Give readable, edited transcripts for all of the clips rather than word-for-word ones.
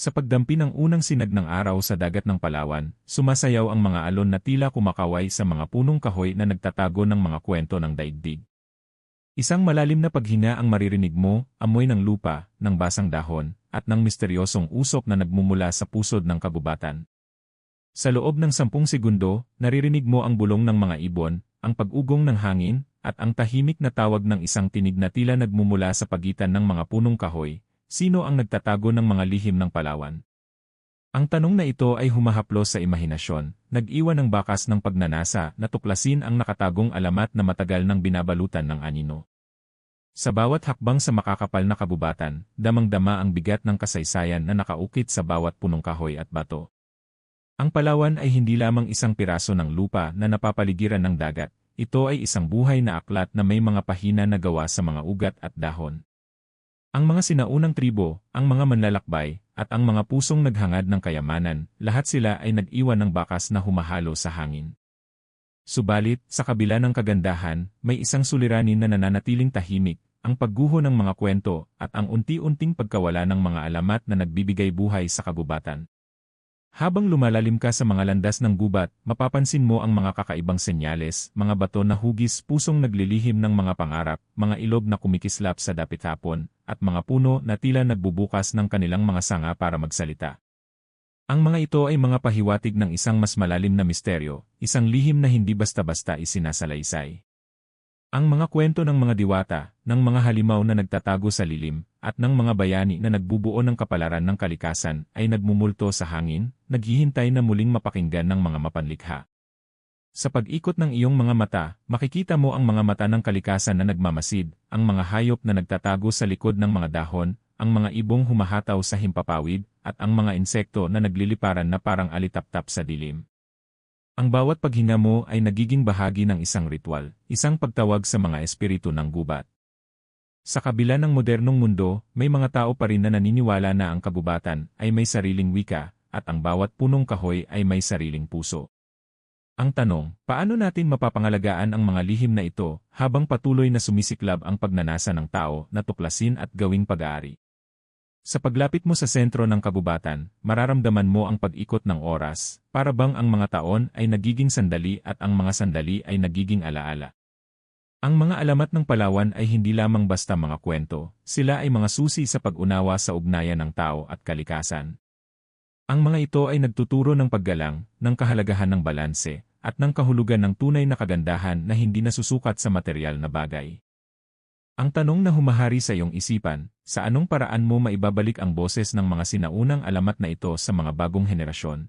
Sa pagdampi ng unang sinag ng araw sa dagat ng Palawan, sumasayaw ang mga alon na tila kumakaway sa mga punong kahoy na nagtatago ng mga kwento ng daigdig. Isang malalim na paghina ang maririnig mo, amoy ng lupa, ng basang dahon, at ng misteryosong usok na nagmumula sa pusod ng kagubatan. Sa loob ng 10 segundo, naririnig mo ang bulong ng mga ibon, ang pag-ugong ng hangin, at ang tahimik na tawag ng isang tinig na tila nagmumula sa pagitan ng mga punong kahoy. Sino ang nagtatago ng mga lihim ng Palawan? Ang tanong na ito ay humahaplos sa imahinasyon, nag-iwan ng bakas ng pagnanasa na tuklasin ang nakatagong alamat na matagal nang binabalutan ng anino. Sa bawat hakbang sa makakapal na kabubatan, damang-dama ang bigat ng kasaysayan na nakaukit sa bawat punong kahoy at bato. Ang Palawan ay hindi lamang isang piraso ng lupa na napapaligiran ng dagat, ito ay isang buhay na aklat na may mga pahina na gawa sa mga ugat at dahon. Ang mga sinaunang tribo, ang mga manlalakbay, at ang mga pusong naghangad ng kayamanan, lahat sila ay nag-iwan ng bakas na humahalo sa hangin. Subalit, sa kabila ng kagandahan, may isang suliranin na nananatiling tahimik, ang pagguho ng mga kwento, at ang unti-unting pagkawala ng mga alamat na nagbibigay buhay sa kagubatan. Habang lumalalim ka sa mga landas ng gubat, mapapansin mo ang mga kakaibang senyales, mga bato na hugis pusong naglilihim ng mga pangarap, mga ilog na kumikislap sa dapit hapon, at mga puno na tila nagbubukas ng kanilang mga sanga para magsalita. Ang mga ito ay mga pahiwatig ng isang mas malalim na misteryo, isang lihim na hindi basta-basta isinasalaysay. Ang mga kwento ng mga diwata, ng mga halimaw na nagtatago sa lilim, at ng mga bayani na nagbubuo ng kapalaran ng kalikasan ay nagmumulto sa hangin, naghihintay na muling mapakinggan ng mga mapanlikha. Sa pag-ikot ng iyong mga mata, makikita mo ang mga mata ng kalikasan na nagmamasid, ang mga hayop na nagtatago sa likod ng mga dahon, ang mga ibong humahataw sa himpapawid, at ang mga insekto na nagliliparan na parang alitaptap sa dilim. Ang bawat paghinga mo ay nagiging bahagi ng isang ritual, isang pagtawag sa mga espiritu ng gubat. Sa kabila ng modernong mundo, may mga tao pa rin na naniniwala na ang kagubatan ay may sariling wika, at ang bawat punong kahoy ay may sariling puso. Ang tanong, paano natin mapapangalagaan ang mga lihim na ito habang patuloy na sumisiklab ang pagnanasa ng tao na tuklasin at gawing pag-aari? Sa paglapit mo sa sentro ng kagubatan, mararamdaman mo ang pag-ikot ng oras, para bang ang mga taon ay nagiging sandali at ang mga sandali ay nagiging alaala. Ang mga alamat ng Palawan ay hindi lamang basta mga kwento, sila ay mga susi sa pag-unawa sa ugnayan ng tao at kalikasan. Ang mga ito ay nagtuturo ng paggalang, ng kahalagahan ng balanse, at ng kahulugan ng tunay na kagandahan na hindi nasusukat sa materyal na bagay. Ang tanong na humahari sa iyong isipan, sa anong paraan mo maibabalik ang boses ng mga sinaunang alamat na ito sa mga bagong henerasyon?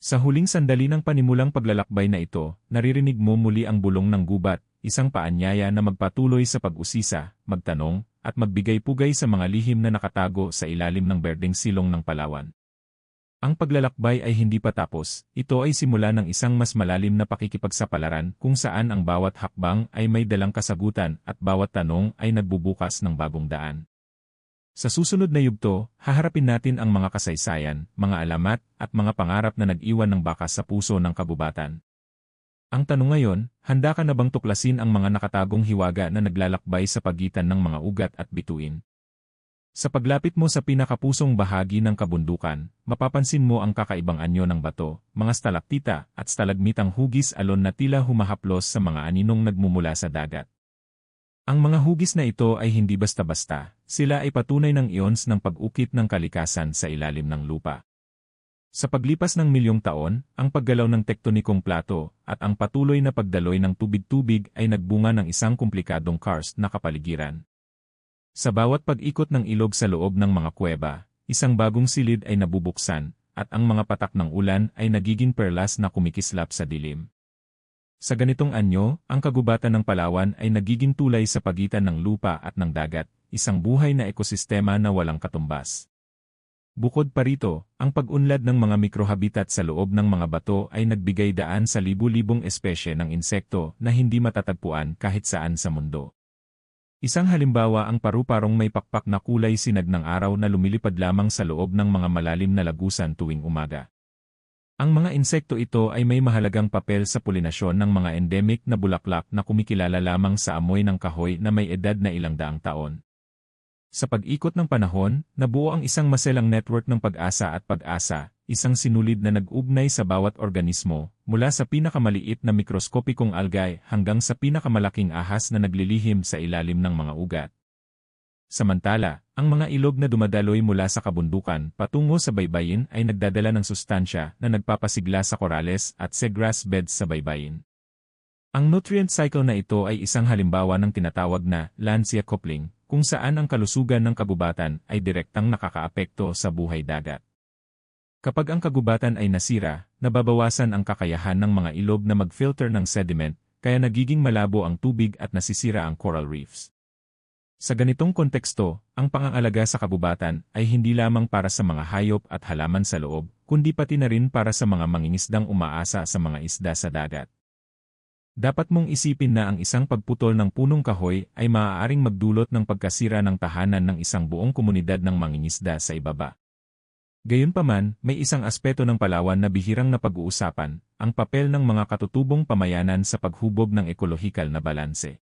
Sa huling sandali ng panimulang paglalakbay na ito, naririnig mo muli ang bulong ng gubat, isang paanyaya na magpatuloy sa pag-usisa, magtanong, at magbigay-pugay sa mga lihim na nakatago sa ilalim ng berdeng silong ng Palawan. Ang paglalakbay ay hindi pa tapos, ito ay simula ng isang mas malalim na pakikipagsapalaran kung saan ang bawat hakbang ay may dalang kasagutan at bawat tanong ay nagbubukas ng bagong daan. Sa susunod na yugto, haharapin natin ang mga kasaysayan, mga alamat, at mga pangarap na nag-iwan ng bakas sa puso ng kagubatan. Ang tanong ngayon, handa ka na bang tuklasin ang mga nakatagong hiwaga na naglalakbay sa pagitan ng mga ugat at bituin? Sa paglapit mo sa pinakapusong bahagi ng kabundukan, mapapansin mo ang kakaibang anyo ng bato, mga stalaktita at stalagmitang hugis alon na tila humahaplos sa mga aninong nagmumula sa dagat. Ang mga hugis na ito ay hindi basta-basta, sila ay patunay ng ions ng pag-ukit ng kalikasan sa ilalim ng lupa. Sa paglipas ng milyong taon, ang paggalaw ng tektonikong plato at ang patuloy na pagdaloy ng tubig-tubig ay nagbunga ng isang komplikadong karst na kapaligiran. Sa bawat pag-ikot ng ilog sa loob ng mga kuweba, isang bagong silid ay nabubuksan, at ang mga patak ng ulan ay nagiging perlas na kumikislap sa dilim. Sa ganitong anyo, ang kagubatan ng Palawan ay nagiging tulay sa pagitan ng lupa at ng dagat, isang buhay na ekosistema na walang katumbas. Bukod pa rito, ang pag-unlad ng mga mikrohabitat sa loob ng mga bato ay nagbigay daan sa libu-libong espesye ng insekto na hindi matatagpuan kahit saan sa mundo. Isang halimbawa ang paru-parong may pakpak na kulay sinag ng araw na lumilipad lamang sa loob ng mga malalim na lagusan tuwing umaga. Ang mga insekto ito ay may mahalagang papel sa pulinasyon ng mga endemic na bulaklak na kumikilala lamang sa amoy ng kahoy na may edad na ilang daang taon. Sa pag-ikot ng panahon, nabuo ang isang maselang network ng pag-asa at pag-asa, isang sinulid na nag-ugnay sa bawat organismo, mula sa pinakamaliit na mikroskopikong algae hanggang sa pinakamalaking ahas na naglilihim sa ilalim ng mga ugat. Samantala, ang mga ilog na dumadaloy mula sa kabundukan patungo sa baybayin ay nagdadala ng sustansya na nagpapasigla sa korales at seagrass beds sa baybayin. Ang nutrient cycle na ito ay isang halimbawa ng tinatawag na Lansia coupling, kung saan ang kalusugan ng kagubatan ay direktang nakakaapekto sa buhay dagat. Kapag ang kagubatan ay nasira, nababawasan ang kakayahan ng mga ilog na mag-filter ng sediment, kaya nagiging malabo ang tubig at nasisira ang coral reefs. Sa ganitong konteksto, ang pangangalaga sa kabubatan ay hindi lamang para sa mga hayop at halaman sa loob, kundi pati na rin para sa mga mangingisdang umaasa sa mga isda sa dagat. Dapat mong isipin na ang isang pagputol ng punong kahoy ay maaaring magdulot ng pagkasira ng tahanan ng isang buong komunidad ng mangingisda sa ibaba. Gayunpaman, may isang aspeto ng Palawan na bihirang napag-uusapan, ang papel ng mga katutubong pamayanan sa paghubog ng ekolohikal na balanse.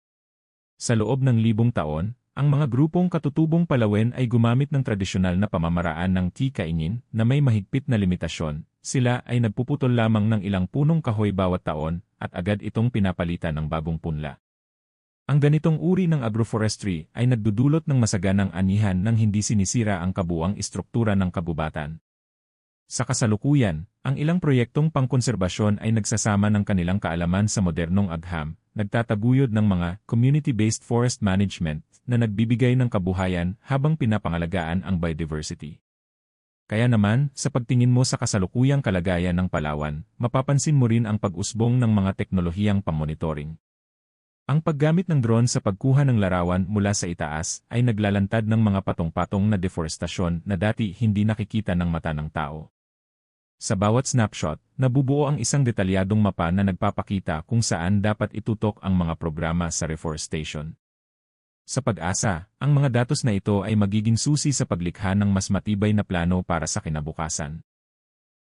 Sa loob ng libong taon, ang mga grupong katutubong Palawin ay gumamit ng tradisyonal na pamamaraan ng tea-kainin na may mahigpit na limitasyon. Sila ay nagpuputol lamang ng ilang punong kahoy bawat taon at agad itong pinapalitan ng bagong punla. Ang ganitong uri ng agroforestry ay nagdudulot ng masaganang anihan nang hindi sinisira ang kabuuang istruktura ng kabubatan. Sa kasalukuyan, ang ilang proyektong pangkonserbasyon ay nagsasama ng kanilang kaalaman sa modernong agham, nagtataguyod ng mga community-based forest management na nagbibigay ng kabuhayan habang pinapangalagaan ang biodiversity. Kaya naman, sa pagtingin mo sa kasalukuyang kalagayan ng Palawan, mapapansin mo rin ang pag-usbong ng mga teknolohiyang pammonitoring. Ang paggamit ng drone sa pagkuha ng larawan mula sa itaas ay naglalantad ng mga patong-patong na deforestasyon na dati hindi nakikita ng mata ng tao. Sa bawat snapshot, nabubuo ang isang detalyadong mapa na nagpapakita kung saan dapat itutok ang mga programa sa reforestation. Sa pag-asa, ang mga datos na ito ay magiging susi sa paglikha ng mas matibay na plano para sa kinabukasan.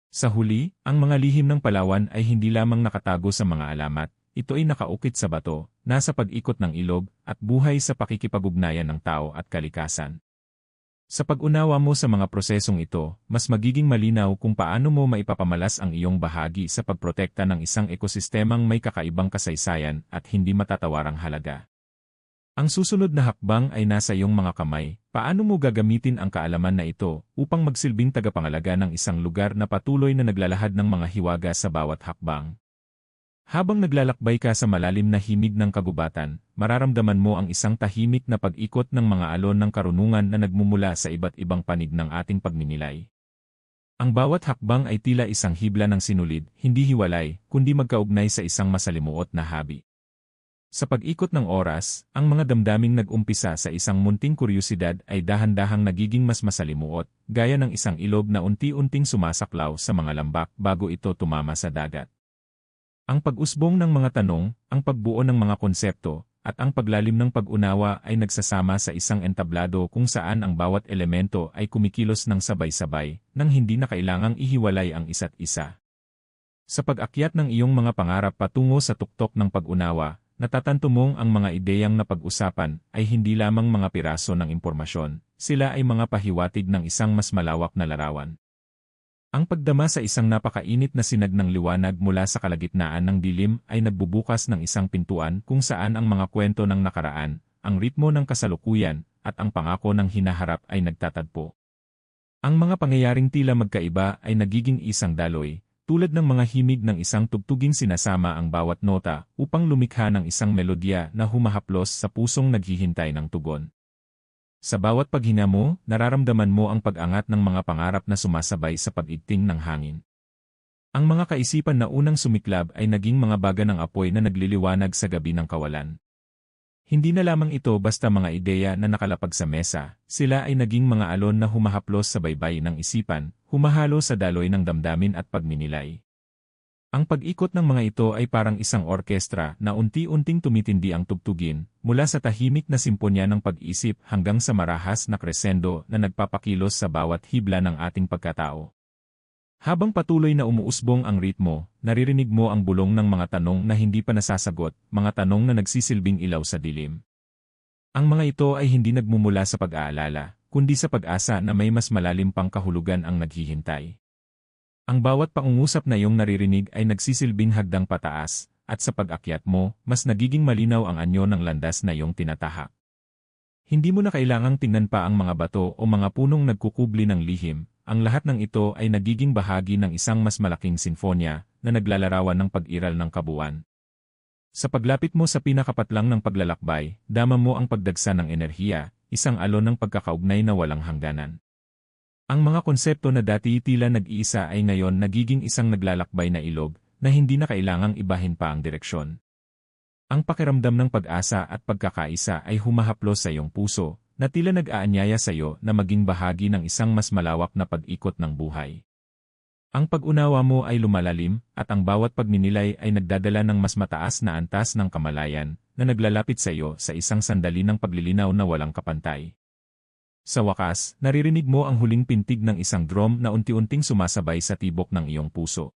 Sa huli, ang mga lihim ng Palawan ay hindi lamang nakatago sa mga alamat, ito ay nakaukit sa bato, nasa pag-ikot ng ilog, at buhay sa pakikipag-ugnayan ng tao at kalikasan. Sa pag-unawa mo sa mga prosesong ito, mas magiging malinaw kung paano mo maipapamalas ang iyong bahagi sa pagprotekta ng isang ekosistemang may kakaibang kasaysayan at hindi matatawarang halaga. Ang susunod na hakbang ay nasa iyong mga kamay. Paano mo gagamitin ang kaalaman na ito upang magsilbing tagapangalaga ng isang lugar na patuloy na naglalahad ng mga hiwaga sa bawat hakbang? Habang naglalakbay ka sa malalim na himig ng kagubatan, mararamdaman mo ang isang tahimik na pag-ikot ng mga alon ng karunungan na nagmumula sa iba't ibang panig ng ating pagninilay. Ang bawat hakbang ay tila isang hibla ng sinulid, hindi hiwalay, kundi magkaugnay sa isang masalimuot na habi. Sa pag-ikot ng oras, ang mga damdaming nag-umpisa sa isang munting kuryusidad ay dahan-dahang nagiging mas masalimuot, gaya ng isang ilog na unti-unting sumasaklaw sa mga lambak bago ito tumama sa dagat. Ang pag-usbong ng mga tanong, ang pagbuo ng mga konsepto, at ang paglalim ng pag-unawa ay nagsasama sa isang entablado kung saan ang bawat elemento ay kumikilos ng sabay-sabay, nang hindi na kailangang ihiwalay ang isa't isa. Sa pag-akyat ng iyong mga pangarap patungo sa tuktok ng pag-unawa, natatanto mong ang mga ideyang napag-usapan ay hindi lamang mga piraso ng impormasyon, sila ay mga pahiwatig ng isang mas malawak na larawan. Ang pagdama sa isang napakainit na sinag ng liwanag mula sa kalagitnaan ng dilim ay nagbubukas ng isang pintuan kung saan ang mga kwento ng nakaraan, ang ritmo ng kasalukuyan, at ang pangako ng hinaharap ay nagtatagpo. Ang mga pangyayaring tila magkaiba ay nagiging isang daloy, tulad ng mga himig ng isang tugtuging sinasama ang bawat nota upang lumikha ng isang melodya na humahaplos sa pusong naghihintay ng tugon. Sa bawat paghinga mo, nararamdaman mo ang pag-angat ng mga pangarap na sumasabay sa pag-igting ng hangin. Ang mga kaisipan na unang sumiklab ay naging mga baga ng apoy na nagliliwanag sa gabi ng kawalan. Hindi na lamang ito basta mga ideya na nakalapag sa mesa, sila ay naging mga alon na humahaplos sa baybay ng isipan, humahalo sa daloy ng damdamin at pagninilay. Ang pag-ikot ng mga ito ay parang isang orkestra na unti-unting tumitindi ang tugtugin, mula sa tahimik na simponya ng pag-isip hanggang sa marahas na kresendo na nagpapakilos sa bawat hibla ng ating pagkatao. Habang patuloy na umuusbong ang ritmo, naririnig mo ang bulong ng mga tanong na hindi pa nasasagot, mga tanong na nagsisilbing ilaw sa dilim. Ang mga ito ay hindi nagmumula sa pag-aalala, kundi sa pag-asa na may mas malalim pang kahulugan ang naghihintay. Ang bawat pangungusap na iyong naririnig ay nagsisilbing hagdang pataas, at sa pag-akyat mo, mas nagiging malinaw ang anyo ng landas na iyong tinatahak. Hindi mo na kailangang tingnan pa ang mga bato o mga punong nagkukubli ng lihim, ang lahat ng ito ay nagiging bahagi ng isang mas malaking sinfonya na naglalarawan ng pag-iral ng kabuuan. Sa paglapit mo sa pinakapatlang ng paglalakbay, dama mo ang pagdagsa ng enerhiya, isang alon ng pagkakaugnay na walang hangganan. Ang mga konsepto na dati tila nag-iisa ay ngayon nagiging isang naglalakbay na ilog na hindi na kailangang ibahin pa ang direksyon. Ang pakiramdam ng pag-asa at pagkakaisa ay humahaplos sa iyong puso, na tila nag-aanyaya sa iyo na maging bahagi ng isang mas malawak na pag-ikot ng buhay. Ang pag-unawa mo ay lumalalim, at ang bawat pagninilay ay nagdadala ng mas mataas na antas ng kamalayan, na naglalapit sa iyo sa isang sandali ng paglilinaw na walang kapantay. Sa wakas, naririnig mo ang huling pintig ng isang drum na unti-unting sumasabay sa tibok ng iyong puso.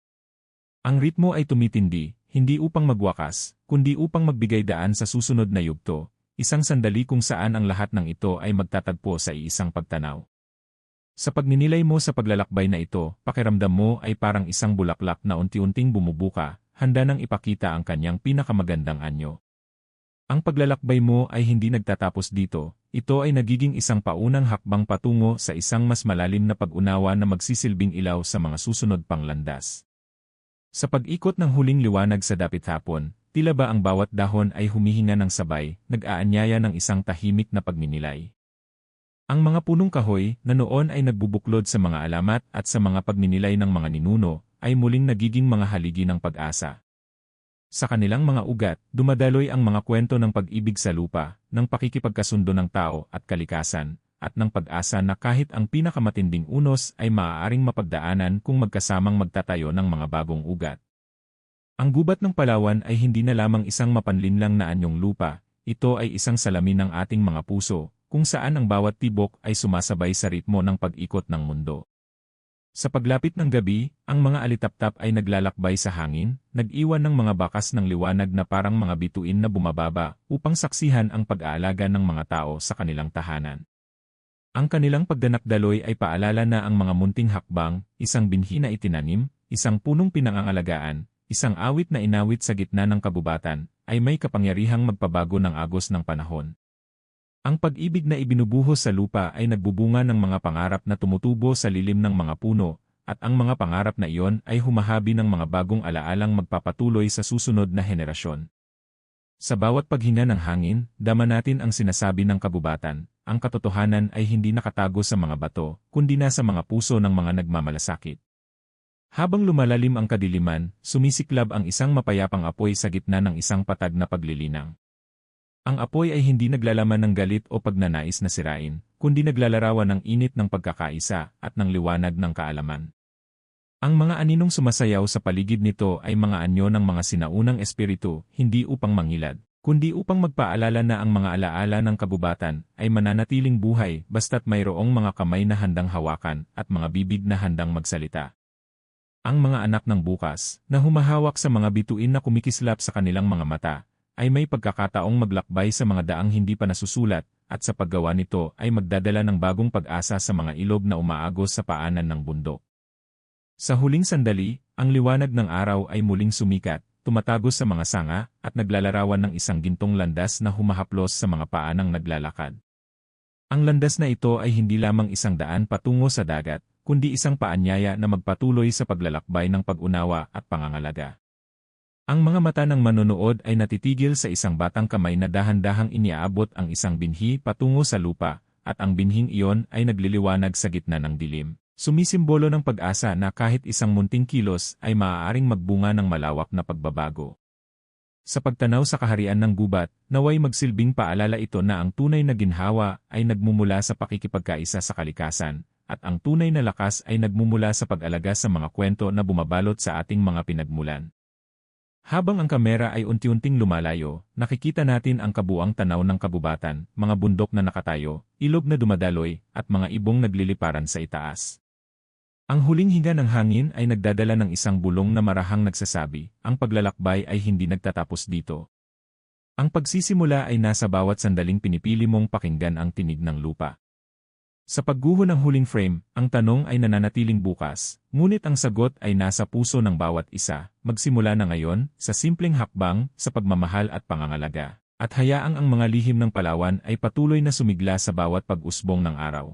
Ang ritmo ay tumitindi, hindi upang magwakas, kundi upang magbigay daan sa susunod na yugto, isang sandali kung saan ang lahat ng ito ay magtatagpo sa iisang pagtanaw. Sa pagninilay mo sa paglalakbay na ito, pakiramdam mo ay parang isang bulaklak na unti-unting bumubuka, handa nang ipakita ang kanyang pinakamagandang anyo. Ang paglalakbay mo ay hindi nagtatapos dito, ito ay nagiging isang paunang hakbang patungo sa isang mas malalim na pag-unawa na magsisilbing ilaw sa mga susunod pang landas. Sa pag-ikot ng huling liwanag sa dapit hapon, tila ba ang bawat dahon ay humihinga ng sabay, nag-aanyaya ng isang tahimik na pagninilay. Ang mga punong kahoy na noon ay nagbubuklod sa mga alamat at sa mga pagninilay ng mga ninuno, ay muling nagiging mga haligi ng pag-asa. Sa kanilang mga ugat, dumadaloy ang mga kwento ng pag-ibig sa lupa, ng pakikipagkasundo ng tao at kalikasan, at ng pag-asa na kahit ang pinakamatinding unos ay maaaring mapagdaanan kung magkasamang magtatayo ng mga bagong ugat. Ang gubat ng Palawan ay hindi na lamang isang mapanlinlang na anyong lupa, ito ay isang salamin ng ating mga puso, kung saan ang bawat tibok ay sumasabay sa ritmo ng pag-ikot ng mundo. Sa paglapit ng gabi, ang mga alitaptap ay naglalakbay sa hangin, nag-iwan ng mga bakas ng liwanag na parang mga bituin na bumababa upang saksihan ang pag-aalaga ng mga tao sa kanilang tahanan. Ang kanilang pagdanakdaloy ay paalala na ang mga munting hakbang, isang binhi na itinanim, isang punong pinangangalagaan, isang awit na inawit sa gitna ng kabubatan, ay may kapangyarihang magpabago ng agos ng panahon. Ang pag-ibig na ibinubuhos sa lupa ay nagbubunga ng mga pangarap na tumutubo sa lilim ng mga puno, at ang mga pangarap na iyon ay humahabi ng mga bagong alaalang magpapatuloy sa susunod na henerasyon. Sa bawat paghinga ng hangin, dama natin ang sinasabi ng kabubatan, ang katotohanan ay hindi nakatago sa mga bato, kundi nasa mga puso ng mga nagmamalasakit. Habang lumalalim ang kadiliman, sumisiklab ang isang mapayapang apoy sa gitna ng isang patag na paglilinang. Ang apoy ay hindi naglalaman ng galit o pagnanais na sirain, kundi naglalarawan ng init ng pagkakaisa at ng liwanag ng kaalaman. Ang mga aninong sumasayaw sa paligid nito ay mga anyo ng mga sinaunang espiritu, hindi upang mangilad, kundi upang magpaalala na ang mga alaala ng kabubatan ay mananatiling buhay basta't mayroong mga kamay na handang hawakan at mga bibig na handang magsalita. Ang mga anak ng bukas, na humahawak sa mga bituin na kumikislap sa kanilang mga mata, ay may pagkakataong maglakbay sa mga daang hindi pa nasusulat, at sa paggawa nito ay magdadala ng bagong pag-asa sa mga ilog na umaagos sa paanan ng bundok. Sa huling sandali, ang liwanag ng araw ay muling sumikat, tumatagos sa mga sanga, at naglalarawan ng isang gintong landas na humahaplos sa mga paanang naglalakad. Ang landas na ito ay hindi lamang isang daan patungo sa dagat, kundi isang paanyaya na magpatuloy sa paglalakbay ng pag-unawa at pangangalaga. Ang mga mata ng manonood ay natitigil sa isang batang kamay na dahan-dahang iniaabot ang isang binhi patungo sa lupa, at ang binhing iyon ay nagliliwanag sa gitna ng dilim. Sumisimbolo ng pag-asa na kahit isang munting kilos ay maaaring magbunga ng malawak na pagbabago. Sa pagtanaw sa kaharian ng gubat, naway magsilbing paalala ito na ang tunay na ginhawa ay nagmumula sa pakikipagkaisa sa kalikasan, at ang tunay na lakas ay nagmumula sa pag-alaga sa mga kwento na bumabalot sa ating mga pinagmulan. Habang ang kamera ay unti-unting lumalayo, nakikita natin ang kabuuang tanaw ng kabubatan, mga bundok na nakatayo, ilog na dumadaloy, at mga ibong nagliliparan sa itaas. Ang huling hinga ng hangin ay nagdadala ng isang bulong na marahang nagsasabi, ang paglalakbay ay hindi nagtatapos dito. Ang pagsisimula ay nasa bawat sandaling pinipili mong pakinggan ang tinig ng lupa. Sa pagguho ng huling frame, ang tanong ay nananatiling bukas, ngunit ang sagot ay nasa puso ng bawat isa. Magsimula na ngayon, sa simpleng hakbang, sa pagmamahal at pangangalaga. At hayaang ang mga lihim ng Palawan ay patuloy na sumigla sa bawat pag-usbong ng araw.